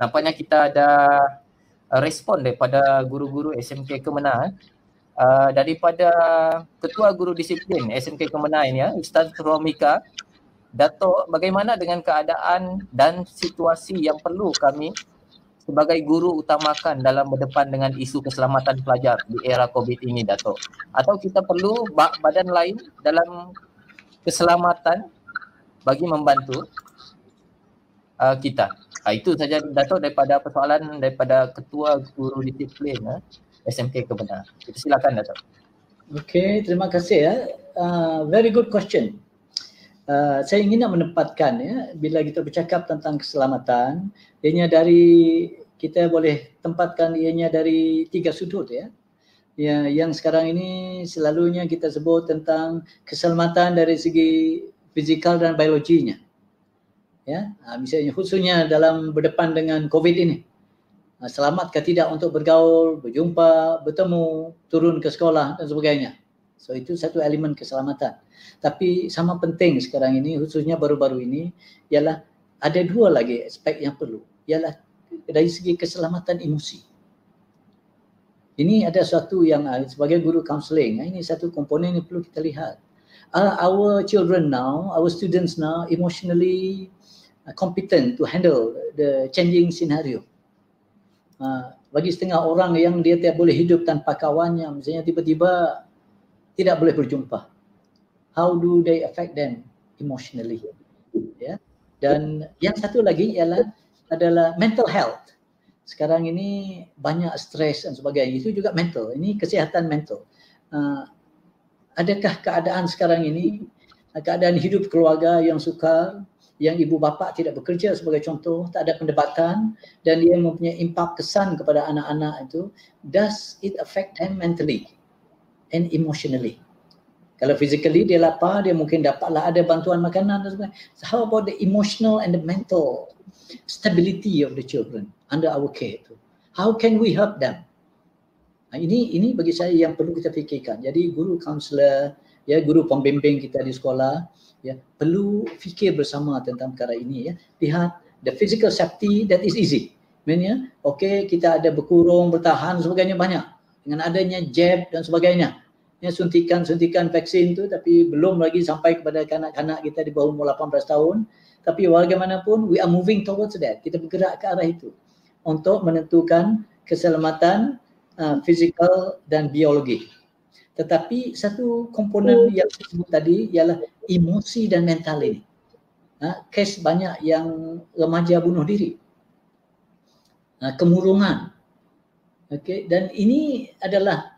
nampaknya kita ada respon daripada guru-guru SMK Kemenang. Daripada Ketua Guru Disiplin SMK Kemenang ini, Ustaz Romika, Dato', bagaimana dengan keadaan dan situasi yang perlu kami sebagai guru utamakan dalam berdepan dengan isu keselamatan pelajar di era COVID ini, Dato'? Atau kita perlu badan lain dalam keselamatan bagi membantu kita? Itu saja, Dato', daripada persoalan daripada Ketua Guru Disiplin SMK Kemenang. Kita silakan, Dato'. Okay, terima kasih ya. Very good question. Saya ingin nak menempatkan ya, bila kita bercakap tentang keselamatan, ianya dari, kita boleh tempatkan ianya dari 3 sudut ya. Yang sekarang ini selalunya kita sebut tentang keselamatan dari segi fizikal dan biologinya. Ya, misalnya khususnya dalam berdepan dengan COVID ini. Selamat ke tidak untuk bergaul, berjumpa, bertemu, turun ke sekolah dan sebagainya. So itu satu elemen keselamatan. Tapi sama penting sekarang ini, khususnya baru-baru ini, ialah ada 2 lagi aspek yang perlu. Ialah dari segi keselamatan emosi. Ini ada suatu yang sebagai guru counselling, ini satu komponen yang perlu kita lihat. Our children now, our students now emotionally competent to handle the changing scenario. Bagi setengah orang yang dia tidak boleh hidup tanpa kawannya, misalnya tiba-tiba tidak boleh berjumpa. How do they affect them emotionally? Ya. Dan yang satu lagi adalah mental health. Sekarang ini banyak stres dan sebagainya, itu juga mental. Ini kesihatan mental. Adakah keadaan sekarang ini, keadaan hidup keluarga yang sukar, yang ibu bapa tidak bekerja sebagai contoh, tak ada pendapatan, dan dia mempunyai impak kesan kepada anak-anak itu, does it affect them mentally and emotionally? Kalau physically dia lapar, dia mungkin dapatlah ada bantuan makanan dan sebagainya. So how about the emotional and the mental stability of the children under our care itu? How can we help them? Ini bagi saya yang perlu kita fikirkan. Jadi guru kaunselor, ya, guru pembimbing kita di sekolah, ya, perlu fikir bersama tentang perkara ini ya. Lihat the physical safety, that is easy. Maksudnya, okey, kita ada berkurung, bertahan sebagainya banyak. Dengan adanya jab dan sebagainya. Ya, suntikan vaksin tu, tapi belum lagi sampai kepada kanak-kanak kita di bawah umur 18 tahun. Tapi bagaimanapun we are moving towards that. Kita bergerak ke arah itu untuk menentukan keselamatan fizikal dan biologi. Tetapi satu komponen yang saya sebut tadi ialah emosi dan mental ini. Kes banyak yang remaja bunuh diri, kemurungan. Okay. Dan ini adalah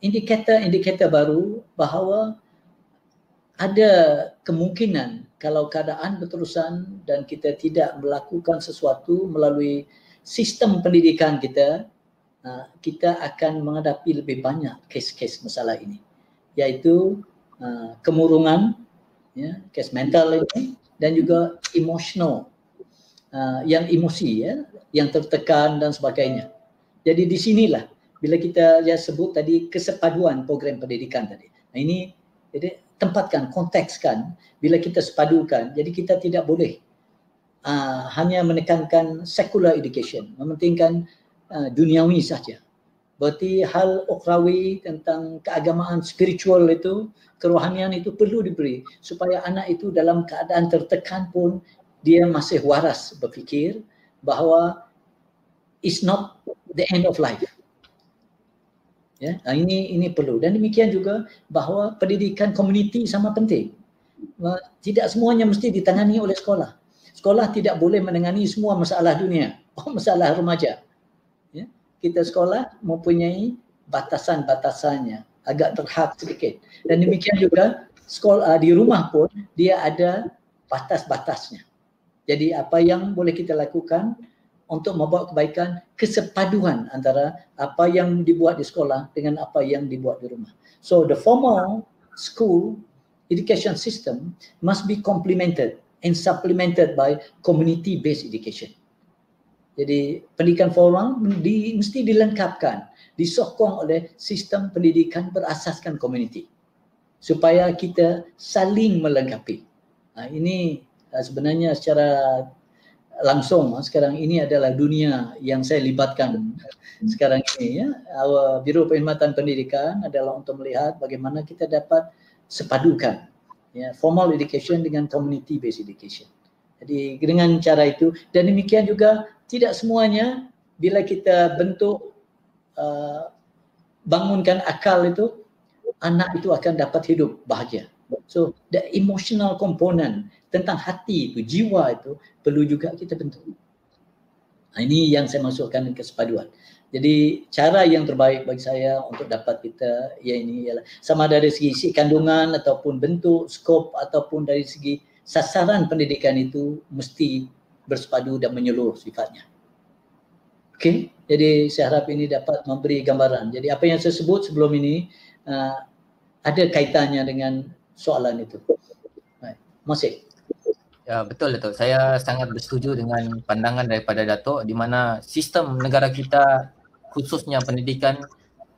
indikator baru bahawa ada kemungkinan kalau keadaan berterusan dan kita tidak melakukan sesuatu melalui sistem pendidikan kita, kita akan menghadapi lebih banyak kes-kes masalah ini, iaitu kemurungan, ya, kes mental ini, dan juga emotional, yang emosi, ya, yang tertekan dan sebagainya. Jadi di sinilah bila kita sebut tadi kesepaduan program pendidikan tadi. Nah ini jadi tempatkan, kontekskan, bila kita sepadukan, jadi kita tidak boleh hanya menekankan secular education, mementingkan duniawi saja. Berarti hal ukhrawi tentang keagamaan spiritual itu, kerohanian itu perlu diberi supaya anak itu dalam keadaan tertekan pun dia masih waras berfikir bahawa it's not the end of life. Ya, ini perlu. Dan demikian juga bahawa pendidikan komuniti sama penting. Tidak semuanya mesti ditangani oleh sekolah. Sekolah tidak boleh menangani semua masalah dunia, masalah remaja. Ya, kita sekolah mempunyai batasan-batasannya, agak terhad sedikit. Dan demikian juga sekolah di rumah pun dia ada batas-batasnya. Jadi apa yang boleh kita lakukan untuk membuat kebaikan, kesepaduan antara apa yang dibuat di sekolah dengan apa yang dibuat di rumah. So the formal school education system must be complemented and supplemented by community based education. Jadi pendidikan formal mesti dilengkapkan, disokong oleh sistem pendidikan berasaskan community supaya kita saling melengkapi. Ini sebenarnya secara langsung sekarang ini adalah dunia yang saya libatkan sekarang ini ya. Biro Perkhidmatan Pendidikan adalah untuk melihat bagaimana kita dapat sepadukan ya, formal education dengan community based education. Jadi dengan cara itu, dan demikian juga tidak semuanya bila kita bentuk bangunkan akal itu, anak itu akan dapat hidup bahagia. So the emotional component tentang hati itu, jiwa itu perlu juga kita bentuk. Nah, ini yang saya masukkan ke kesepaduan. Jadi cara yang terbaik bagi saya untuk dapat kita ya ini ialah sama dari segi isi kandungan ataupun bentuk, skop ataupun dari segi sasaran pendidikan itu mesti bersepadu dan menyeluruh sifatnya. Okey, jadi saya harap ini dapat memberi gambaran. Jadi apa yang saya sebut sebelum ini ada kaitannya dengan soalan itu. Baik, masih. Ya, betul Datuk. Saya sangat bersetuju dengan pandangan daripada Datuk di mana sistem negara kita khususnya pendidikan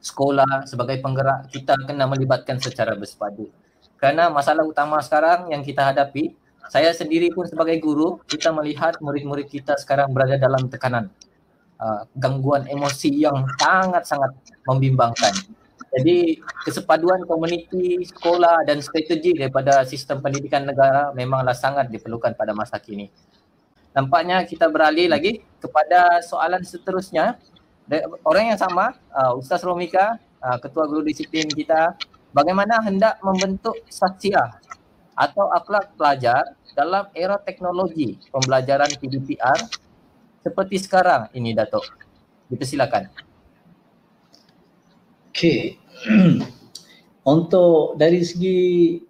sekolah sebagai penggerak kita kena melibatkan secara bersepadu. Kerana masalah utama sekarang yang kita hadapi, saya sendiri pun sebagai guru, kita melihat murid-murid kita sekarang berada dalam tekanan. Gangguan emosi yang sangat-sangat membimbangkan. Jadi kesepaduan komuniti, sekolah dan strategi daripada sistem pendidikan negara memanglah sangat diperlukan pada masa kini. Nampaknya kita beralih lagi kepada soalan seterusnya. Orang yang sama, Ustaz Romika, Ketua Guru Disiplin kita, bagaimana hendak membentuk satya atau akhlak pelajar dalam era teknologi pembelajaran PDPR seperti sekarang ini, Datuk? Dipersilakan. Okey. Untuk dari segi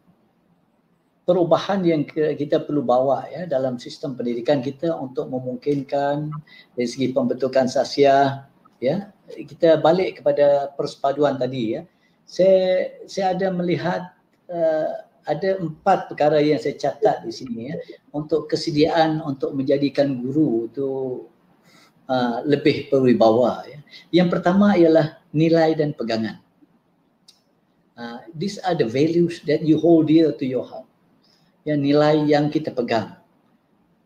perubahan yang kita perlu bawa ya dalam sistem pendidikan kita untuk memungkinkan dari segi pembentukan satya ya, kita balik kepada persepaduan tadi ya. Saya ada melihat ada 4 perkara yang saya catat di sini ya untuk kesediaan untuk menjadikan guru itu lebih berwibawa ya. Yang pertama ialah nilai dan pegangan. These are the values that you hold dear to your heart. Ya, nilai yang kita pegang.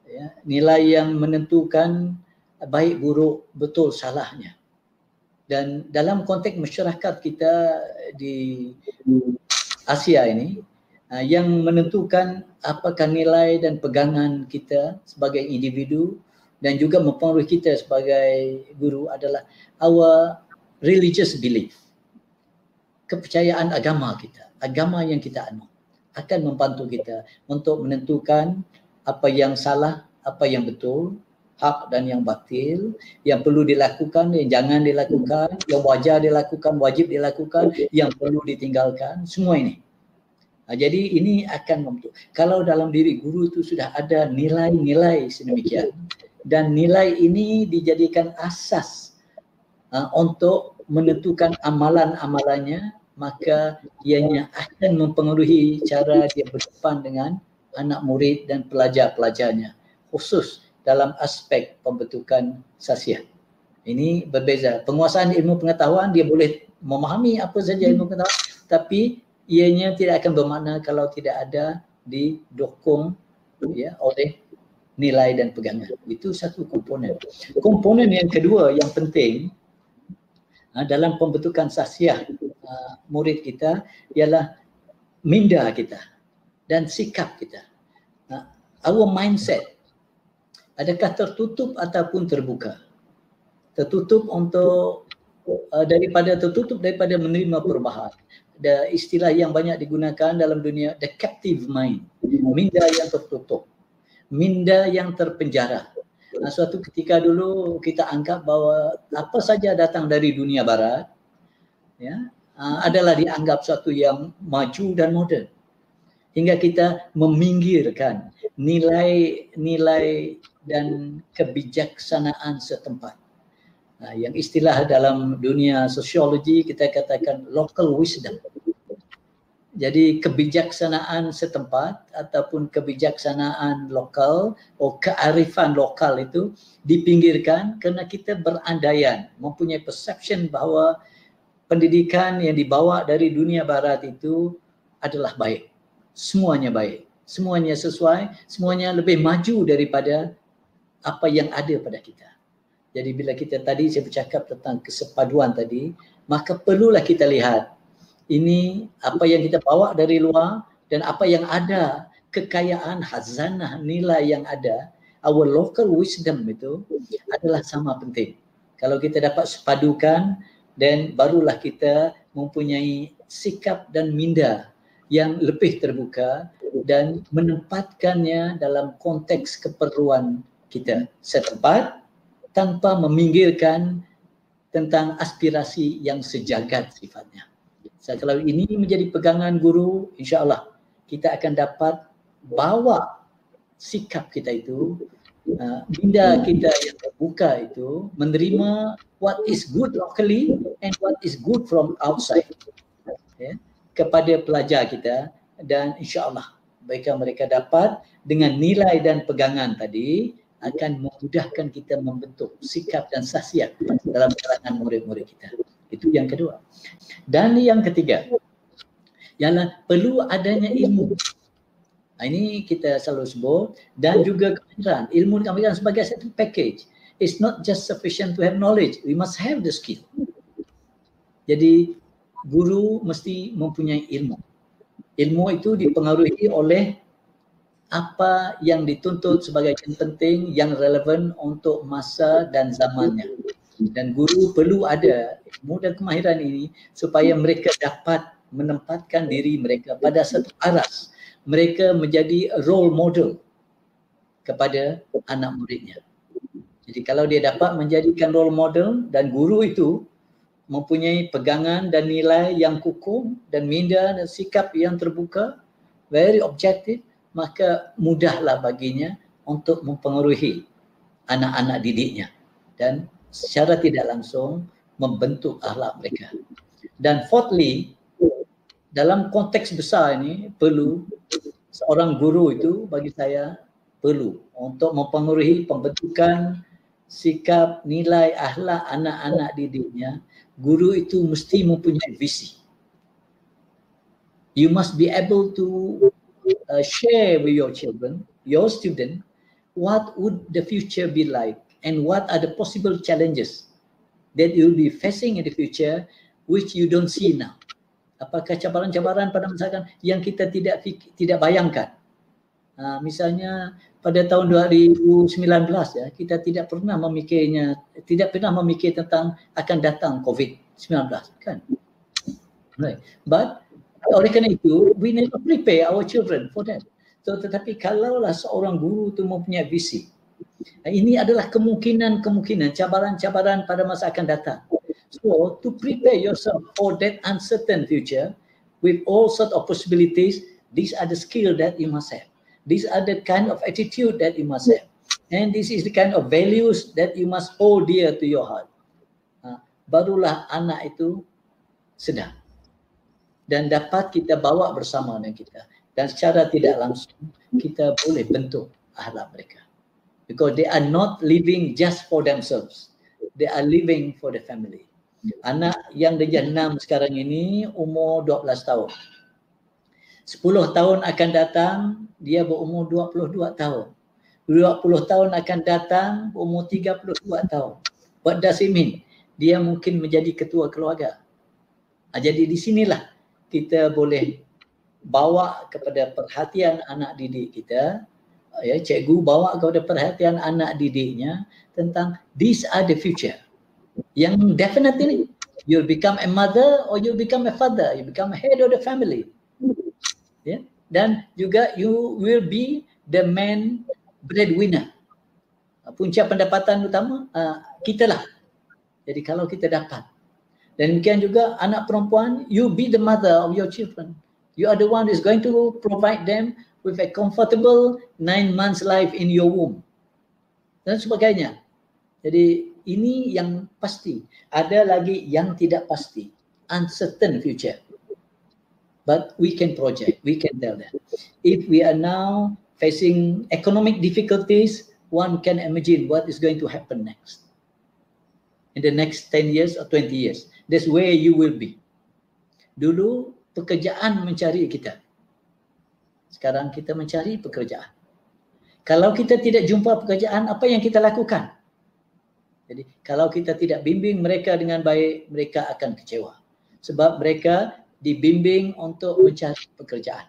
Ya, nilai yang menentukan baik buruk, betul salahnya. Dan dalam konteks masyarakat kita di Asia ini, yang menentukan apakah nilai dan pegangan kita sebagai individu dan juga mempengaruhi kita sebagai guru adalah our religious belief. Kepercayaan agama kita, agama yang kita anut akan membantu kita untuk menentukan apa yang salah, apa yang betul, hak dan yang batil, yang perlu dilakukan, yang jangan dilakukan, yang wajar dilakukan, wajib dilakukan, yang perlu ditinggalkan, semua ini. Jadi ini akan membentuk. Kalau dalam diri guru itu sudah ada nilai-nilai sedemikian dan nilai ini dijadikan asas untuk menentukan amalan-amalannya, maka ianya akan mempengaruhi cara dia berdepan dengan anak murid dan pelajar-pelajarnya, khusus dalam aspek pembentukan satya. Ini berbeza. Penguasaan ilmu pengetahuan dia boleh memahami apa saja ilmu pengetahuan, tapi ianya tidak akan bermakna kalau tidak ada didukung ya oleh nilai dan pegangan. Itu satu komponen. Komponen yang kedua yang penting dalam pembentukan satya murid kita ialah minda kita dan sikap kita. Our mindset, adakah tertutup ataupun terbuka? Tertutup untuk daripada menerima perubahan. Ada istilah yang banyak digunakan dalam dunia, the captive mind, minda yang tertutup, minda yang terpenjara. Suatu ketika dulu kita anggap bahawa apa saja datang dari dunia barat ya adalah dianggap suatu yang maju dan moden, hingga kita meminggirkan nilai-nilai dan kebijaksanaan setempat. Yang istilah dalam dunia sosiologi kita katakan local wisdom. Jadi kebijaksanaan setempat ataupun kebijaksanaan lokal atau kearifan lokal itu dipinggirkan kerana kita berandaian, mempunyai perception bahawa pendidikan yang dibawa dari dunia barat itu adalah baik. Semuanya baik, semuanya sesuai, semuanya lebih maju daripada apa yang ada pada kita. Jadi bila kita tadi saya bercakap tentang kesepaduan tadi, maka perlulah kita lihat ini apa yang kita bawa dari luar dan apa yang ada, kekayaan khazanah nilai yang ada, our local wisdom itu adalah sama penting. Kalau kita dapat sepadukan, dan barulah kita mempunyai sikap dan minda yang lebih terbuka dan menempatkannya dalam konteks keperluan kita setempat tanpa meminggirkan tentang aspirasi yang sejagat sifatnya. So, kalau ini menjadi pegangan guru, insya-Allah kita akan dapat bawa sikap kita itu, minda kita yang terbuka itu menerima what is good locally and what is good from outside, ya, kepada pelajar kita, dan insya-Allah mereka dapat dengan nilai dan pegangan tadi akan memudahkan kita membentuk sikap dan khasiat dalam kalangan murid-murid kita. Itu yang kedua. Dan yang ketiga, ialah perlu adanya ilmu. Ini kita selalu sebut, dan juga kemahiran. Ilmu dan kemahiran sebagai satu package. It's not just sufficient to have knowledge. We must have the skill. Jadi guru mesti mempunyai ilmu. Ilmu itu dipengaruhi oleh apa yang dituntut sebagai yang penting, yang relevan untuk masa dan zamannya. Dan guru perlu ada ilmu dan kemahiran ini supaya mereka dapat menempatkan diri mereka pada satu aras. Mereka menjadi role model kepada anak muridnya. Jadi kalau dia dapat menjadikan role model dan guru itu mempunyai pegangan dan nilai yang kukuh dan minda dan sikap yang terbuka, very objektif, maka mudahlah baginya untuk mempengaruhi anak-anak didiknya dan secara tidak langsung membentuk akhlak mereka. Dan fourthly, dalam konteks besar ini perlu seorang guru itu bagi saya perlu untuk mempengaruhi pembentukan sikap, nilai, akhlak anak-anak didiknya. Guru itu mesti mempunyai visi. You must be able to share with your children, your student, what would the future be like and what are the possible challenges that you'll be facing in the future which you don't see now. Apakah cabaran-cabaran pada masa akan yang kita tidak bayangkan. Misalnya pada tahun 2019 ya, kita tidak pernah memikir tentang akan datang COVID-19 kan. Right. But oleh kerana itu, we need to prepare our children for that. So, tetapi kalaulah seorang guru itu mempunyai visi, ini adalah kemungkinan cabaran-cabaran pada masa akan datang. So, to prepare yourself for that uncertain future with all sorts of possibilities, these are the skill that you must have. These are the kind of attitude that you must have. And this is the kind of values that you must hold dear to your heart. Barulah anak itu sedar dan dapat kita bawa bersama dengan kita. Dan secara tidak langsung kita boleh bentuk akhlak mereka. Because they are not living just for themselves. They are living for the family. Anak yang darjah 6 sekarang ini umur 12 tahun. 10 tahun akan datang, dia berumur 22 tahun. 20 tahun akan datang, berumur 32 tahun. What does it mean? Dia mungkin menjadi ketua keluarga. Jadi di sinilah kita boleh bawa kepada perhatian anak didik kita, ya, cikgu bawa kepada perhatian anak didiknya tentang these are the future. Yang definitely you'll become a mother or you'll become a father, you become a head of the family. Ya, dan juga you will be the main breadwinner. Punca pendapatan utama kita lah. Jadi kalau kita dapat. Dan demikian juga anak perempuan, you be the mother of your children. You are the one who is going to provide them with a comfortable 9 months life in your womb. Dan sebagainya. Jadi ini yang pasti. Ada lagi yang tidak pasti. Uncertain future. But we can project, we can tell that. If we are now facing economic difficulties, one can imagine what is going to happen next. In the next 10 years or 20 years. That's where you will be. Dulu pekerjaan mencari kita. Sekarang kita mencari pekerjaan. Kalau kita tidak jumpa pekerjaan, apa yang kita lakukan? Jadi kalau kita tidak bimbing mereka dengan baik, mereka akan kecewa. Sebab mereka dibimbing untuk mencari pekerjaan.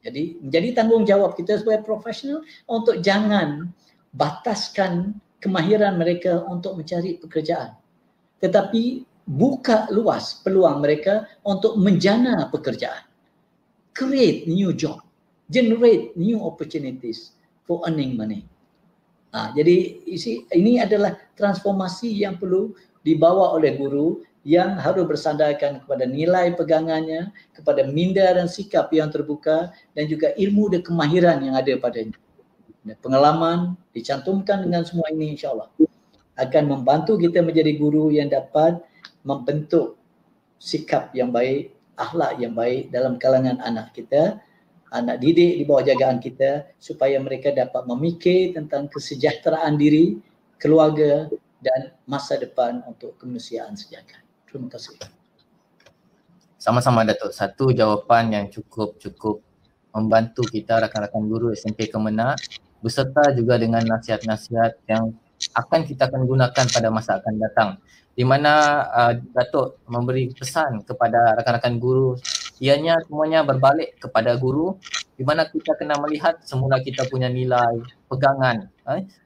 Jadi menjadi tanggungjawab kita sebagai profesional untuk jangan bataskan kemahiran mereka untuk mencari pekerjaan. Tetapi buka luas peluang mereka untuk menjana pekerjaan. Create new job. Generate new opportunities for earning money. Jadi ini adalah transformasi yang perlu dibawa oleh guru yang harus bersandarkan kepada nilai pegangannya, kepada minda dan sikap yang terbuka, dan juga ilmu dan kemahiran yang ada padanya. Pengalaman dicantumkan dengan semua ini, insyaAllah akan membantu kita menjadi guru yang dapat membentuk sikap yang baik, akhlak yang baik dalam kalangan anak kita, anak didik di bawah jagaan kita, supaya mereka dapat memikir tentang kesejahteraan diri, keluarga dan masa depan untuk kemanusiaan sejahtera. Terima kasih. Sama-sama Datuk. Satu jawapan yang cukup membantu kita rakan-rakan guru SMP Kemenang, beserta juga dengan nasihat-nasihat yang akan kita gunakan pada masa akan datang. Di mana Datuk memberi pesan kepada rakan-rakan guru, ianya semuanya berbalik kepada guru, di mana kita kena melihat semula kita punya nilai, pegangan,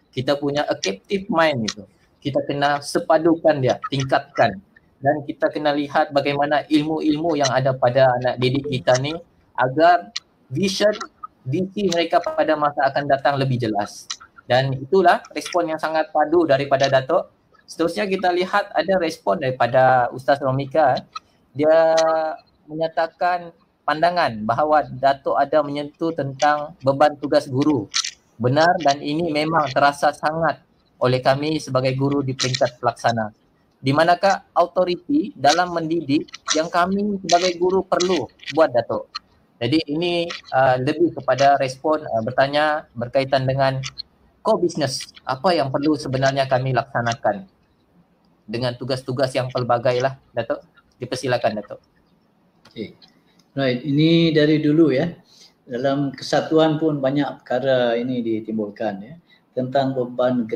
kita punya a captive mind itu. Kita kena sepadukan dia, tingkatkan, dan kita kena lihat bagaimana ilmu-ilmu yang ada pada anak didik kita ni agar vision, visi mereka pada masa akan datang lebih jelas. Dan itulah respon yang sangat padu daripada Datuk. Seterusnya kita lihat ada respon daripada Ustaz Romika. Dia menyatakan pandangan bahawa Datuk ada menyentuh tentang beban tugas guru. Benar, dan ini memang terasa sangat oleh kami sebagai guru di peringkat pelaksana. Di manakah autoriti dalam mendidik yang kami sebagai guru perlu buat Datuk. Jadi ini lebih kepada respon bertanya berkaitan dengan core business, apa yang perlu sebenarnya kami laksanakan dengan tugas-tugas yang pelbagai lah, Datuk. Dipersilakan Datuk. Okay. Right, ini dari dulu ya. Dalam kesatuan pun banyak perkara ini ditimbulkan ya, tentang beban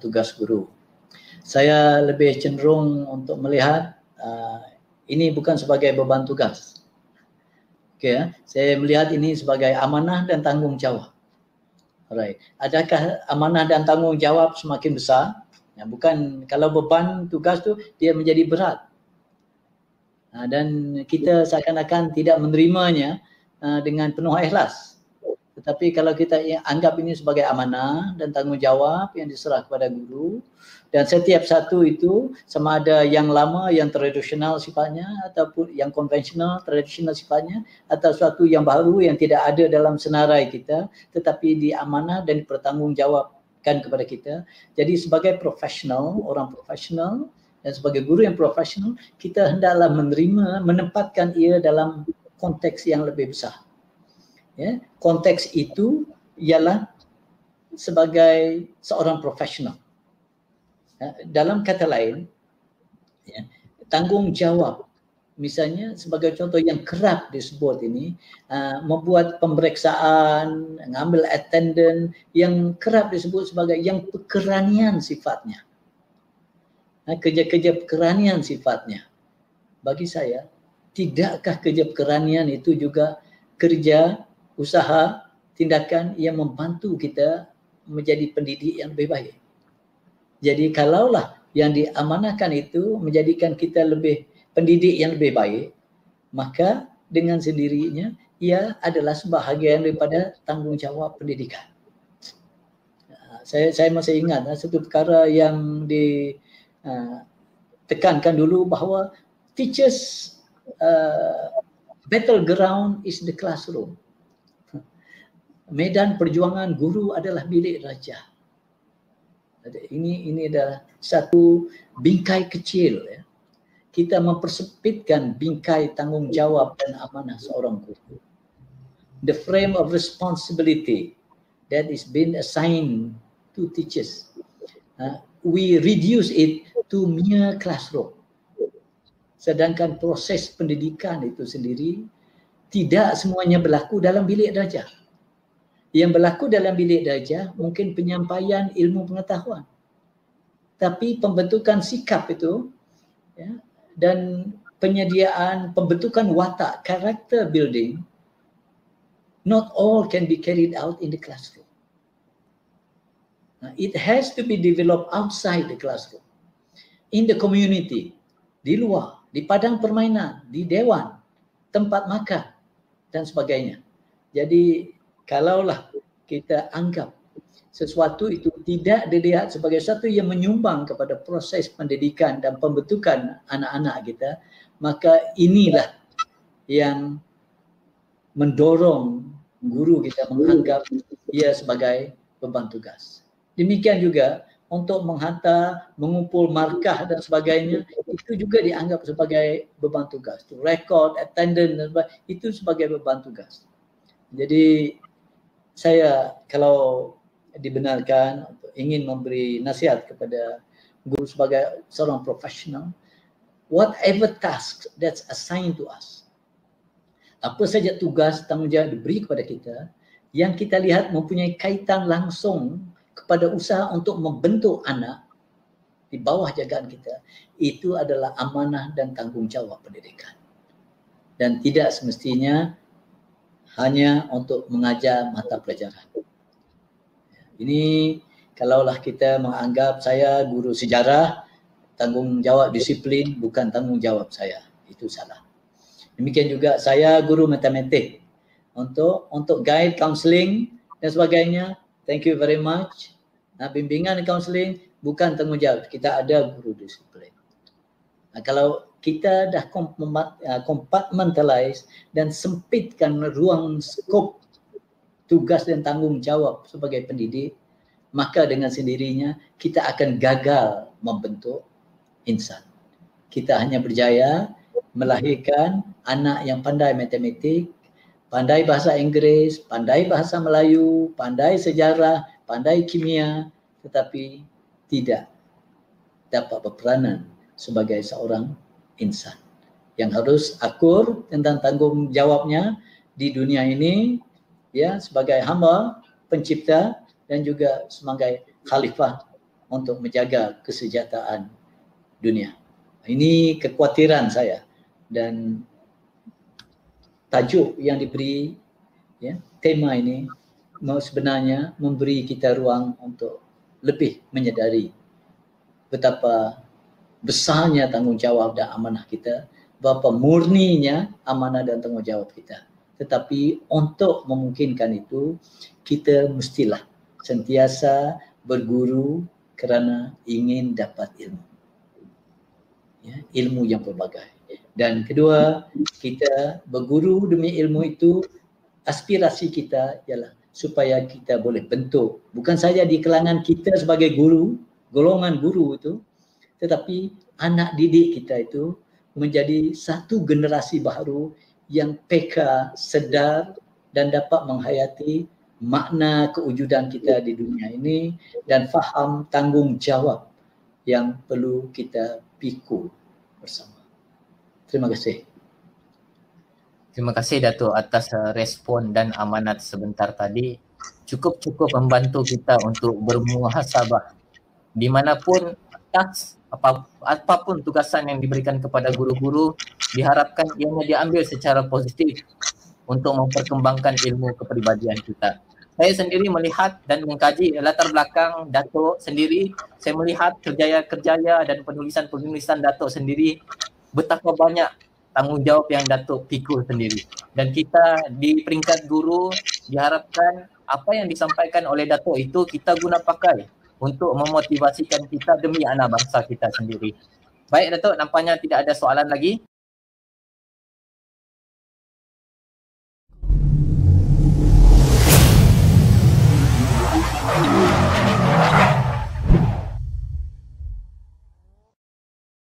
tugas guru. Saya lebih cenderung untuk melihat ini bukan sebagai beban tugas. Okay, ya. Saya melihat ini sebagai amanah dan tanggungjawab. Alright. Adakah amanah dan tanggungjawab semakin besar? Ya, bukan, kalau beban tugas tu dia menjadi berat. Dan kita seakan-akan tidak menerimanya dengan penuh ikhlas. Tetapi kalau kita anggap ini sebagai amanah dan tanggungjawab yang diserah kepada guru, dan setiap satu itu sama ada yang lama, yang tradisional sifatnya, ataupun yang konvensional, tradisional sifatnya, atau suatu yang baru yang tidak ada dalam senarai kita, tetapi diamanah dan dipertanggungjawabkan kepada kita. Jadi sebagai profesional, orang profesional, dan sebagai guru yang profesional, kita hendaklah menerima, menempatkan ia dalam konteks yang lebih besar. Ya, konteks itu ialah sebagai seorang profesional. Dalam kata lain, ya, tanggungjawab, misalnya sebagai contoh yang kerap disebut ini, membuat pemeriksaan, mengambil attendance, yang kerap disebut sebagai yang pekeranian sifatnya. Kerja-kerja pekeranian sifatnya. Bagi saya, tidakkah kerja pekeranian itu juga kerja, usaha, tindakan yang membantu kita menjadi pendidik yang lebih baik? Jadi kalaulah yang diamanahkan itu menjadikan kita lebih pendidik yang lebih baik, maka dengan sendirinya ia adalah sebahagian daripada tanggungjawab pendidikan. Saya masih ingat satu perkara yang ditekankan dulu bahawa teachers battleground is the classroom. Medan perjuangan guru adalah bilik raja. Ini adalah satu bingkai kecil ya. Kita mempersempitkan bingkai tanggungjawab dan amanah seorang guru. The frame of responsibility that is been assigned to teachers, we reduce it to mere classroom. Sedangkan proses pendidikan itu sendiri tidak semuanya berlaku dalam bilik darjah. Yang berlaku dalam bilik darjah mungkin penyampaian ilmu pengetahuan. Tapi pembentukan sikap itu, ya, dan penyediaan pembentukan watak, character building, not all can be carried out in the classroom. It has to be developed outside the classroom, in the community, di luar, di padang permainan, di dewan, tempat makan, dan sebagainya. Jadi kalaulah kita anggap sesuatu itu tidak dilihat sebagai sesuatu yang menyumbang kepada proses pendidikan dan pembentukan anak-anak kita, maka inilah yang mendorong guru kita menganggap ia sebagai beban tugas. Demikian juga untuk menghantar, mengumpul markah dan sebagainya, itu juga dianggap sebagai beban tugas. To record, attendance dan sebagainya, itu sebagai beban tugas. Jadi saya kalau dibenarkan ingin memberi nasihat kepada guru sebagai seorang profesional, whatever task that's assigned to us, apa saja tugas tanggungjawab diberi kepada kita, yang kita lihat mempunyai kaitan langsung kepada usaha untuk membentuk anak di bawah jagaan kita, itu adalah amanah dan tanggungjawab pendidikan. Dan tidak semestinya hanya untuk mengajar mata pelajaran. Ini kalaulah kita menganggap saya guru sejarah, tanggungjawab disiplin bukan tanggungjawab saya, itu salah. Demikian juga saya guru matematik, untuk guide counseling dan sebagainya, thank you very much. Bimbingan counseling bukan tanggungjawab, kita ada guru disiplin. Kalau kita dah compartmentalize dan sempitkan ruang skop tugas dan tanggungjawab sebagai pendidik, maka dengan sendirinya kita akan gagal membentuk insan. Kita hanya berjaya melahirkan anak yang pandai matematik, pandai bahasa Inggeris, pandai bahasa Melayu, pandai sejarah, pandai kimia, tetapi tidak dapat berperanan sebagai seorang insan yang harus akur tentang tanggung jawabnya di dunia ini, ya, sebagai hamba pencipta dan juga sebagai khalifah untuk menjaga kesejahteraan dunia. Ini kekhawatiran saya, dan tajuk yang diberi, ya, tema ini sebenarnya memberi kita ruang untuk lebih menyadari betapa besarnya tanggungjawab dan amanah kita, betapa murninya amanah dan tanggungjawab kita. Tetapi untuk memungkinkan itu, kita mestilah sentiasa berguru kerana ingin dapat ilmu. Ya, ilmu yang pelbagai. Dan kedua, kita berguru demi ilmu itu, aspirasi kita ialah supaya kita boleh bentuk, bukan saja di kalangan kita sebagai guru, golongan guru itu, tetapi anak didik kita itu menjadi satu generasi baru yang peka, sedar dan dapat menghayati makna kewujudan kita di dunia ini dan faham tanggungjawab yang perlu kita pikul bersama. Terima kasih. Terima kasih Dato' atas respon dan amanat sebentar tadi. Cukup membantu kita untuk bermuhasabah. Dimanapun task, apapun tugasan yang diberikan kepada guru-guru, diharapkan ianya diambil secara positif untuk memperkembangkan ilmu kepribadian kita. Saya sendiri melihat dan mengkaji latar belakang Dato' sendiri, saya melihat kerjaya-kerjaya dan penulisan-penulisan Dato' sendiri, betapa banyak tanggungjawab yang Dato' pikul sendiri. Dan kita di peringkat guru diharapkan apa yang disampaikan oleh Dato' itu kita guna pakai untuk memotivasikan kita demi anak bangsa kita sendiri. Baik Dato', nampaknya tidak ada soalan lagi.